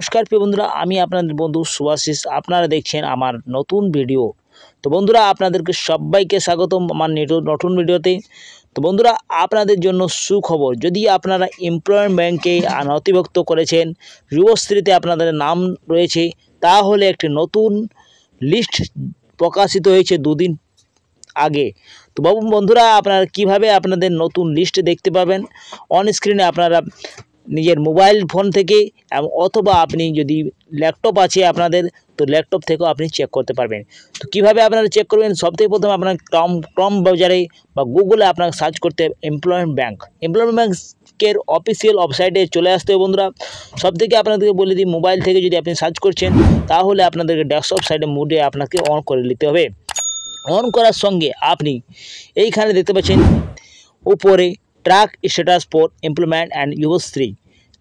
নমস্কার প্রিয় বন্ধুরা, আমি আপনাদের বন্ধু সুভাশিস। আপনারা দেখছেন আমার নতুন ভিডিও। তো বন্ধুরা, আপনাদেরকে সবাইকে স্বাগতম আমার নতুন ভিডিওতে। তো বন্ধুরা, আপনাদের জন্য সুখবর। যদি আপনারা এমপ্লয়মেন্ট ব্যাংকে নথিভুক্ত করেছেন, যুবশ্রীতে আপনাদের নাম রয়েছে, তাহলে একটি নতুন লিস্ট প্রকাশিত হয়েছে দুদিন আগে। তো বন্ধুরা, আপনারা কিভাবে আপনাদের নতুন লিস্ট দেখতে পাবেন? অন স্ক্রিনে আপনারা নিজের মোবাইল ফোন থেকে অথবা আপনি যদি ল্যাপটপ আছে আপনাদের, তো ল্যাপটপ থেকেও আপনি চেক করতে পারবেন। তো কিভাবে আপনারা চেক করবেন? সবথেকে প্রথমে আপনার ক্রম ব্রাউজারে বা গুগলে আপনাকে সার্চ করতে হবে এমপ্লয়মেন্ট ব্যাংক। এমপ্লয়মেন্ট ব্যাংকের অফিসিয়াল ওয়েবসাইটে চলে আসতে হবে বন্ধুরা। সবথেকে আপনাদেরকে বলে দিই, মোবাইল থেকে যদি আপনি সার্চ করছেন, তাহলে আপনাদেরকে ডেস্কটপ সাইডে মোডে আপনাকে অন করে নিতে হবে। অন করার সঙ্গে আপনি এইখানে দেখতে পাচ্ছেন উপরে track status for employment and Yuvashree,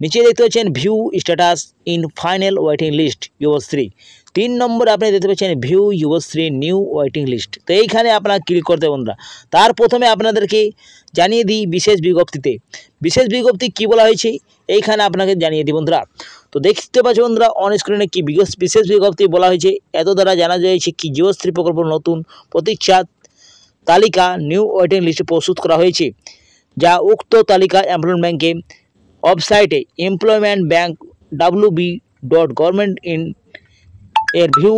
নিচে দেখতে পাচ্ছেন view status in final waiting list Yuvashree. 3 নম্বরে আপনি দেখতে পাচ্ছেন view Yuvashree new waiting list. তো এইখানে আপনারা ক্লিক করতে বন্ধুরা। তার প্রথমে আপনাদেরকে জানিয়ে দিই বিশেষ বিজ্ঞপ্তিতে। বিশেষ বিজ্ঞপ্তি কী বলা হয়েছে এইখানে আপনাকে জানিয়ে দিই বন্ধুরা। তো দেখতে পাচ্ছি বন্ধুরা অন স্ক্রিনে কি বিশেষ বিজ্ঞপ্তি বলা হয়েছে। এত দ্বারা জানা যাচ্ছে কি যুবশ্রী প্রকল্প নতুন প্রতীক্ষা তালিকা নিউ ওয়েটিং লিস্টে প্রস্তুত করা হয়েছে, যা উক্ত তালিকা এমপ্লয়মেন্ট ব্যাংকে ওয়েবসাইটে এমপ্লয়মেন্ট ব্যাংক wb.government in এর ভিউ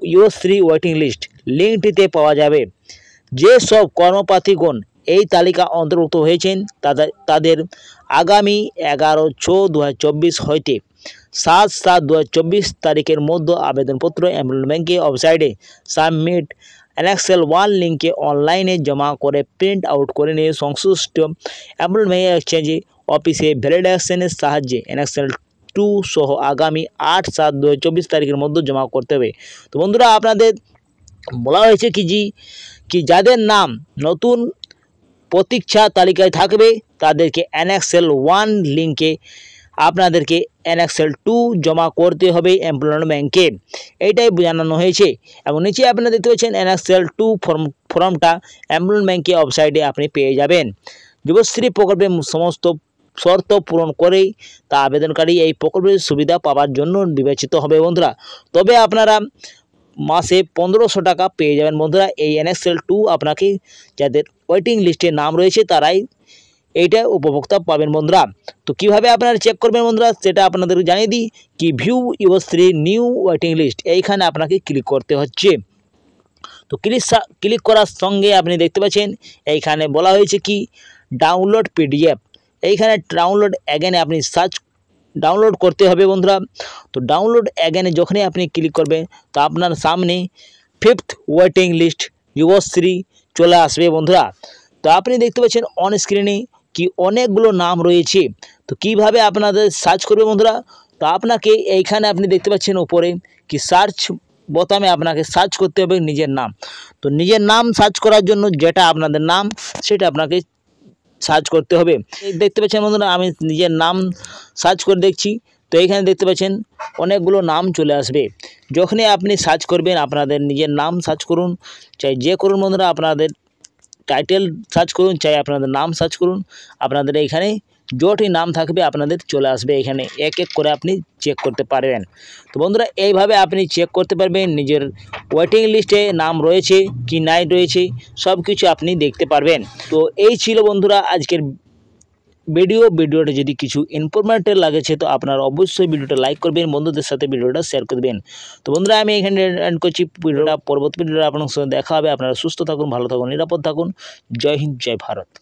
যুবশ্রী ওয়েটিং লিস্ট লিঙ্কটিতে পাওয়া যাবে। যে সব কর্মপ্রার্থীগণ এই তালিকা অন্তর্ভুক্ত হয়েছেন তাদের আগামী 11/6/2024 হইতে 7/7/2024 তারিখের মধ্যে আবেদনপত্র এমপ্লয়মেন্ট ব্যাংকের ওয়েবসাইটে সাবমিট এনএক্সএল 1 লিঙ্কে অনলাইনে জমা করে প্রিন্ট আউট করে নিয়ে সংশ্লিষ্ট এমপ্লয়মেন্ট এক্সচেঞ্জে অফিসে ভ্যালিডেশনের সাহায্যে এনএক্সএল 2 সহ আগামী 8/7/2024 তারিখের মধ্যে জমা করতে হবে। তো বন্ধুরা, আপনাদের বলা হয়েছে কি যাদের নাম নতুন প্রতীক্ষা তালিকায় থাকবে তাদেরকে এনএক্সএল 1 লিঙ্কে আপনাদেরকে এনএক্সএল 2 জমা করতে হবে এমপ্লয়মেন্ট ব্যাংকে, এইটাই জানানো হয়েছে। এবং নিচে আপনারা দেখতে পাচ্ছেন এনএক্সএল 2 ফর্মটা এমপ্লয়মেন্ট ব্যাংকের ওয়েবসাইটে আপনি পেয়ে যাবেন। যুবশ্রী প্রকল্পের সমস্ত শর্ত পূরণ করেই তা আবেদনকারী এই প্রকল্পের সুবিধা পাওয়ার জন্য বিবেচিত হবে বন্ধুরা। তবে আপনারা মাসে 1500 টাকা পেয়ে যাবেন বন্ধুরা। এই এনএক্সএল 2 আপনাকে যাদের ওয়েটিং লিস্টে নাম রয়েছে তারাই এইটা উপভোক্তা পাবেন বন্ধুরা। তো কিভাবে আপনারা চেক করবেন বন্ধুরা সেটা আপনাদের জানিয়ে দিই। কি view Yuvashree new waiting list, এইখানে আপনাকে ক্লিক করতে হচ্ছে। তো ক্লিক করার সঙ্গে আপনি দেখতে পাচ্ছেন এইখানে বলা হয়েছে কি ডাউনলোড পিডিএফ। এইখানে ডাউনলোড অ্যাগেনে আপনি ডাউনলোড করতে হবে বন্ধুরা। তো ডাউনলোড অ্যাগেনে যখনই আপনি ক্লিক করবেন তো আপনার সামনে 5th ওয়েটিং লিস্ট যুবশ্রী চলে আসবে বন্ধুরা। তো আপনি দেখতে পাচ্ছেন অন স্ক্রিনে কি অনেকগুলো নাম রয়েছে। তো কিভাবে আপনাদের সার্চ করবে বন্ধুরা? তো আপনাকে এইখানে আপনি দেখতে পাচ্ছেন উপরে কি সার্চ বোতামে আপনাকে সার্চ করতে হবে নিজের নাম। তো নিজের নাম সার্চ করার জন্য যেটা আপনাদের নাম সেটা আপনাকে সার্চ করতে হবে। দেখতে পাচ্ছেন বন্ধুরা আমি নিজের নাম সার্চ করে দেখছি। তো এইখানে দেখতে পাচ্ছেন অনেকগুলো নাম চলে আসবে। যখনই আপনি সার্চ করবেন আপনাদের নিজের নাম সার্চ করুন, চাই যে করুন বন্ধুরা, আপনাদের টাইটেল সার্চ করুন, চাই আপনাদের নাম সার্চ করুন, আপনাদের এইখানে যতই নাম থাকবে আপনাদের চলে আসবে। এখানে এক এক করে আপনি চেক করতে পারবেন। তো বন্ধুরা, এইভাবে আপনি চেক করতে পারবেন নিজের ওয়েটিং লিস্টে নাম রয়েছে কি নাই রয়েছে, সব কিছু আপনি দেখতে পারবেন। তো এই ছিল বন্ধুরা আজকের ভিডিওটা যদি কিছু ইনফরমেটিভ লাগেছে তো আপনারা অবশ্যই ভিডিওটা লাইক করবেন, বন্ধুদের সাথে ভিডিওটা শেয়ার করবেন। তো বন্ধুরা, আমি এখানে এন্ড করছি ভিডিওটা। পরবর্তী ভিডিওটা আপনার সঙ্গে দেখা হবে। আপনারা সুস্থ থাকুন, ভালো থাকুন, নিরাপদ থাকুন। জয় হিন্দ, জয় ভারত।